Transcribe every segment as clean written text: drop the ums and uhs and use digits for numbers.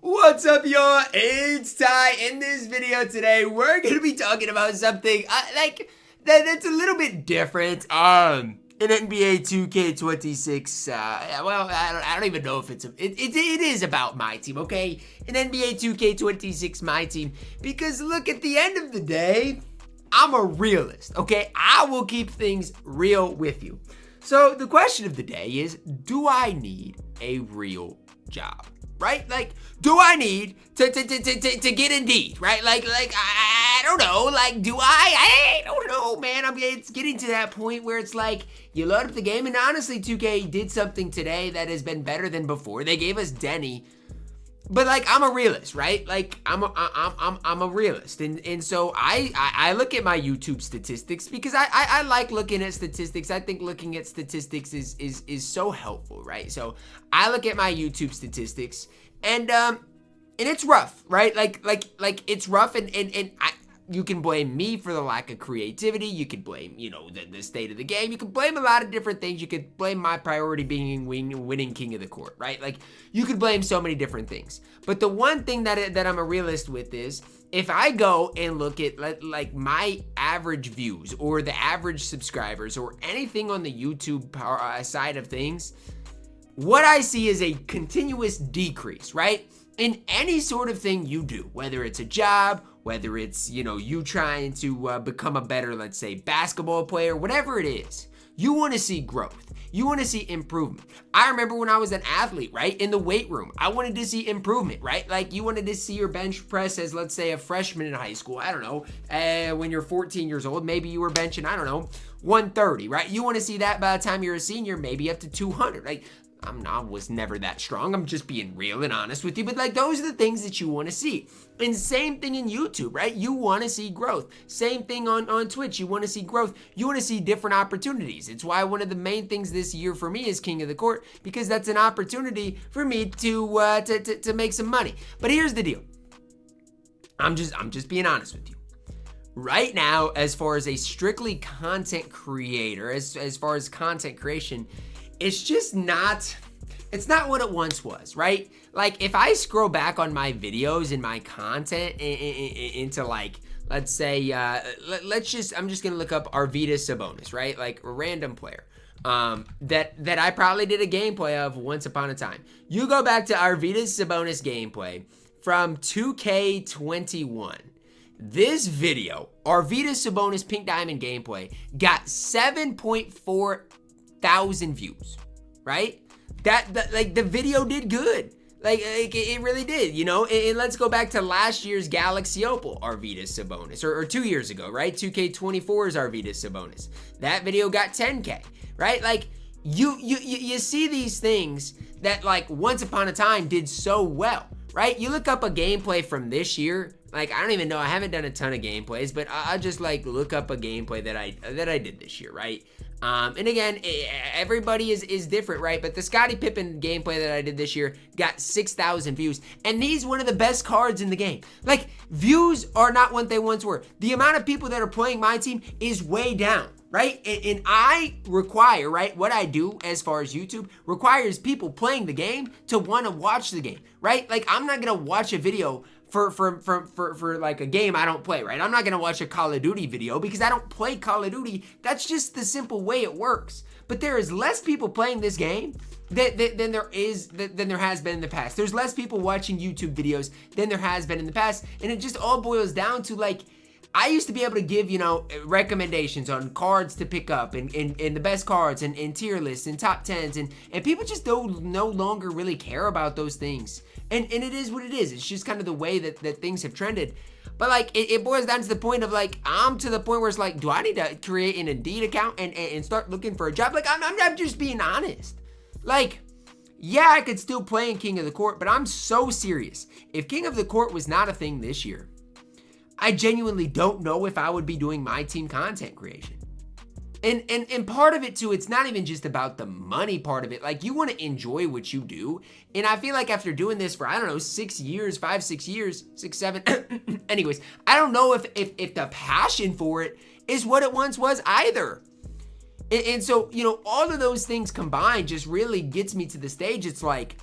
What's up, y'all? It's Ty. In this video today, we're gonna be talking about something that's a little bit different. In NBA 2K26, well, I don't even know if it is about MyTeam, okay? In NBA 2K26 MyTeam, because look, at the end of the day, I'm a realist, okay? I will keep things real with you. So the question of the day is, do I need a real job? Right? Like, do I need to get Indeed? Right? Like I don't know. Like, do I don't know, man. I mean, it's getting to that point where it's like you load up the game, and honestly, 2K did something today that has been better than before. They gave us Denny. But like, I'm a realist, right? Like, I'm a realist, and so I look at my YouTube statistics because I like looking at statistics. I think looking at statistics is so helpful, right? So I look at my YouTube statistics, and it's rough, right? Like it's rough, and you can blame me for the lack of creativity. You could blame, the state of the game. You could blame a lot of different things. You could blame my priority being winning King of the Court, right? Like, you could blame so many different things. But the one thing that I'm a realist with is, if I go and look at like my average views or the average subscribers or anything on the YouTube side of things, what I see is a continuous decrease, right? In any sort of thing you do, whether it's a job, whether it's, you trying to become a better, let's say, basketball player, whatever it is, you want to see growth. You want to see improvement. I remember when I was an athlete, right, in the weight room, I wanted to see improvement, right? Like, you wanted to see your bench press as, let's say, a freshman in high school. I don't know, when you're 14 years old, maybe you were benching, 130, right? You want to see that by the time you're a senior, maybe up to 200. Like, I was never that strong. I'm just being real and honest with you. But like, those are the things that you want to see. And same thing in YouTube, right? You want to see growth. Same thing on Twitch. You want to see growth. You want to see different opportunities. It's why one of the main things this year for me is King of the Court, because that's an opportunity for me to make some money. But here's the deal. I'm just being honest with you. Right now, as far as a strictly content creator, as far as content creation, it's not what it once was, right? Like, if I scroll back on my videos and my content into, like, let's say, I'm just gonna look up Arvydas Sabonis, right? Like, a random player that I probably did a gameplay of once upon a time. You go back to Arvydas Sabonis gameplay from 2K21. This video, Arvydas Sabonis Pink Diamond gameplay, got 7.4 thousand views, right? That like, the video did good. Like it really did, And let's go back to last year's Galaxy Opal Arvydas Sabonis, or 2 years ago, right? 2K24's Arvydas Sabonis. That video got 10K, right? Like, you see these things that, like, once upon a time did so well, right? You look up a gameplay from this year. Like, I don't even know. I haven't done a ton of gameplays, but I'll just, like, look up a gameplay that I did this year, right? And again, everybody is different, right? But the Scottie Pippen gameplay that I did this year got 6,000 views. And he's one of the best cards in the game. Like, views are not what they once were. The amount of people that are playing MyTeam is way down, right? And I require, right, what I do as far as YouTube requires people playing the game to want to watch the game, right? Like, I'm not going to watch a video for like a game I don't play, right? I'm not gonna watch a Call of Duty video because I don't play Call of Duty. That's just the simple way it works. But there is less people playing this game than there has been in the past. There's less people watching YouTube videos than there has been in the past, and it just all boils down to, like, I used to be able to give, recommendations on cards to pick up and the best cards and tier lists and top 10s, and people just no longer really care about those things. And it is what it is. It's just kind of the way that things have trended. But, like, it boils down to the point of, like, I'm to the point where it's like, do I need to create an Indeed account and start looking for a job? Like, I'm just being honest. Like, yeah, I could still play in King of the Court, but I'm so serious. If King of the Court was not a thing this year, I genuinely don't know if I would be doing MyTeam content creation. And part of it too, it's not even just about the money part of it. Like, you want to enjoy what you do. And I feel like after doing this for, 6 years, 6 years, 6, 7, anyways, I don't know if the passion for it is what it once was either. And so, all of those things combined just really gets me to the stage. It's like,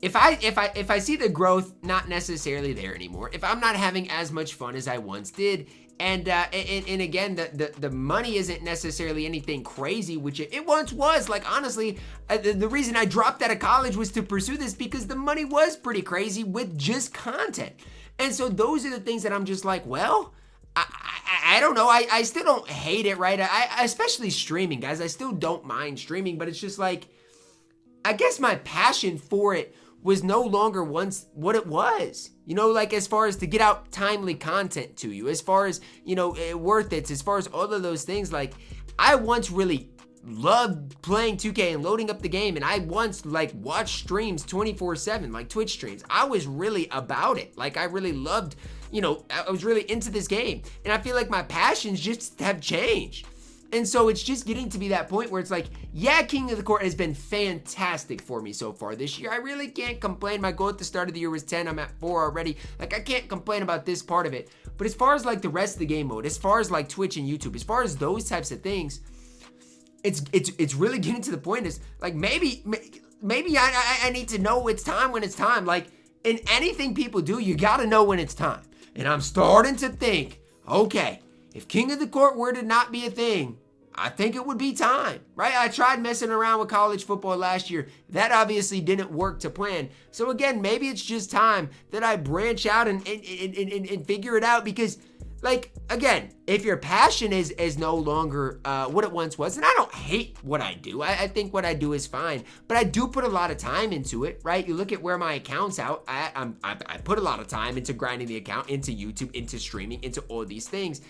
if I see the growth not necessarily there anymore, if I'm not having as much fun as I once did, and again, the money isn't necessarily anything crazy, which it once was. Like, honestly, the reason I dropped out of college was to pursue this because the money was pretty crazy with just content. And so those are the things that I'm just like, well, I don't know. I still don't hate it, right? I especially streaming, guys. I still don't mind streaming, but it's just like, I guess my passion for it was no longer once what it was, you know, like as far as to get out timely content to you, as far as, you know, worth it, as far as all of those things. Like, I once really loved playing 2K and loading up the game, and I once like watched streams 24/7, like Twitch streams. I was really about it. Like, I really loved, you know, I was really into this game, and I feel like my passions just have changed. And so it's just getting to be that point where it's like, yeah, King of the Court has been fantastic for me so far this year. I really can't complain. My goal at the start of the year was 10. I'm at 4 already. Like, I can't complain about this part of it. But as far as like the rest of the game mode, as far as like Twitch and YouTube, as far as those types of things, it's really getting to the point is like, maybe I need to know it's time when it's time. Like, in anything people do, you got to know when it's time. And I'm starting to think, okay, if King of the Court were to not be a thing, I think it would be time, right? I tried messing around with college football last year. That obviously didn't work to plan. So again, maybe it's just time that I branch out and figure it out, because, like, again, if your passion is no longer what it once was, and I don't hate what I do. I think what I do is fine, but I do put a lot of time into it, right? You look at where my account's out. I put a lot of time into grinding the account, into YouTube, into streaming, into all these things.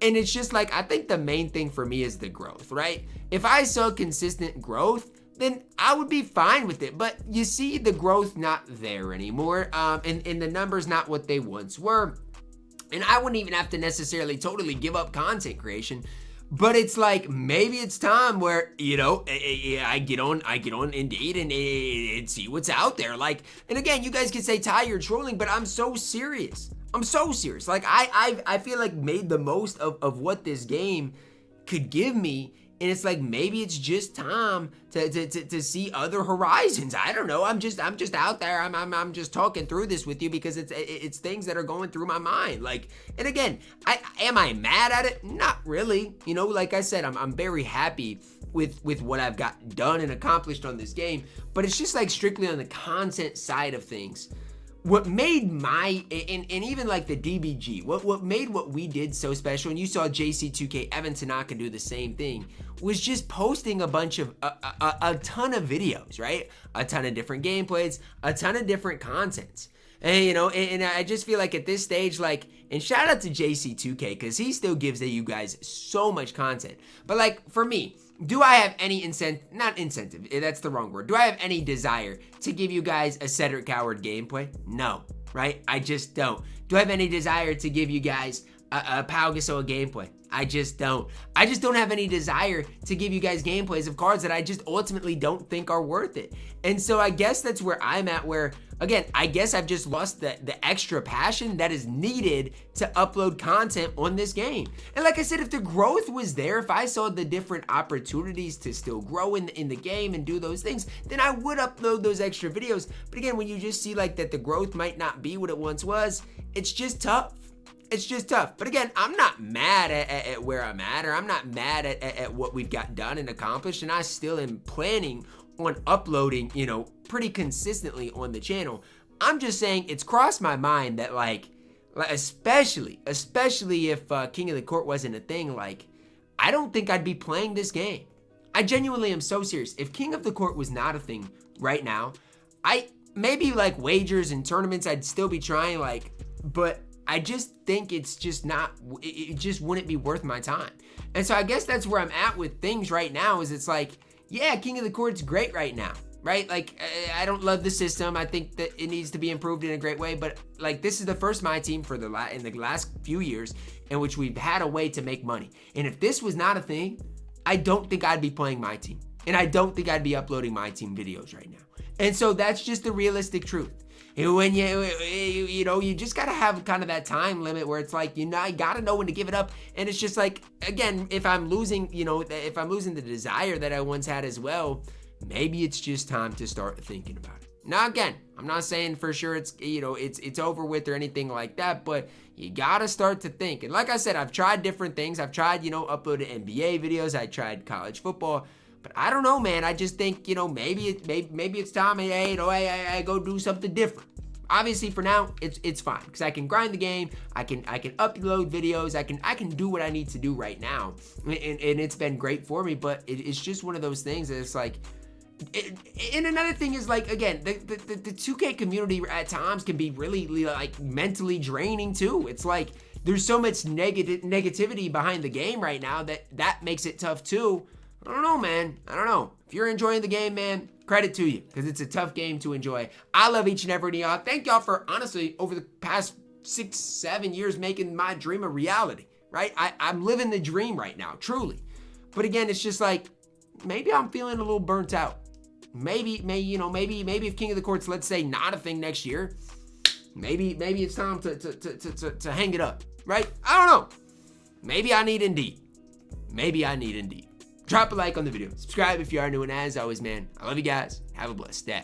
And it's just like, I think the main thing for me is the growth, right? If I saw consistent growth, then I would be fine with it. But you see the growth not there anymore, and the numbers not what they once were. And I wouldn't even have to necessarily totally give up content creation, but it's like, maybe it's time where, you know, I get on Indeed and see what's out there. Like, and again, you guys can say, Ty, you're trolling, but I'm so serious. I'm so serious. Like, I feel like made the most of what this game could give me. And it's like, maybe it's just time to see other horizons. I don't know. I'm just out there. I'm just talking through this with you because it's things that are going through my mind. Like, and again, am I mad at it? Not really. You know, like I said, I'm very happy with what I've got done and accomplished on this game. But it's just like strictly on the content side of things. What made my, and even like the DBG, what made what we did so special, and you saw JC2K, Evan Tanaka do the same thing, was just posting a bunch of, a ton of videos, right? A ton of different gameplays, a ton of different contents. And, you know, and I just feel like at this stage, like, and shout out to JC2K, because he still gives you guys so much content. But like, for me, do I have any not incentive, that's the wrong word. Do I have any desire to give you guys a Cedric Coward gameplay? No, right? I just don't. Do I have any desire to give you guys a Pau Gasol gameplay? I just don't. I just don't have any desire to give you guys gameplays of cards that I just ultimately don't think are worth it. And so I guess that's where I'm at, where, again, I guess I've just lost the extra passion that is needed to upload content on this game. And like I said, if the growth was there, if I saw the different opportunities to still grow in the game and do those things, then I would upload those extra videos. But again, when you just see like that the growth might not be what it once was, it's just tough. It's just tough. But again, I'm not mad at where I'm at, or I'm not mad at what we've got done and accomplished, and I still am planning on uploading, you know, pretty consistently on the channel. I'm just saying it's crossed my mind that like especially if King of the Court wasn't a thing, like, I don't think I'd be playing this game. I genuinely am so serious. If King of the Court was not a thing right now, I maybe like wagers and tournaments I'd still be trying, like, but I just think it's just not, it just wouldn't be worth my time. And so I guess that's where I'm at with things right now, is it's like, yeah, King of the Court's great right now, right? Like, I don't love the system. I think that it needs to be improved in a great way, but like, this is the first MyTeam for in the last few years in which we've had a way to make money. And if this was not a thing, I don't think I'd be playing MyTeam. And I don't think I'd be uploading MyTeam videos right now. And so that's just the realistic truth. When you know, you just gotta have kind of that time limit where it's like, you know, I gotta know when to give it up. And it's just like, again, if I'm losing, you know, if I'm losing the desire that I once had as well, maybe it's just time to start thinking about it. Now again, I'm not saying for sure it's, you know, it's over with or anything like that, but you gotta start to think. And like I said, I've tried different things. I've tried, you know, uploading NBA videos. I tried college football, but I don't know, man. I just think, you know, maybe it's time. Hey, you know, I go do something different. Obviously, for now, it's fine because I can grind the game. I can upload videos. I can do what I need to do right now, and it's been great for me. But it's just one of those things that it's like. And another thing is, like, again, the 2K community at times can be really, like, mentally draining too. It's like there's so much negativity behind the game right now that makes it tough too. I don't know, man. I don't know. If you're enjoying the game, man, credit to you because it's a tough game to enjoy. I love each and every one of y'all. Thank y'all for, honestly, over the past 6-7 years making my dream a reality, right? I'm living the dream right now, truly. But again, it's just like, maybe I'm feeling a little burnt out. Maybe if King of the Court's, let's say, not a thing next year, maybe it's time to hang it up, right? I don't know. Maybe I need Indeed. Drop a like on the video. Subscribe if you are new, and as always, man, I love you guys. Have a blessed day.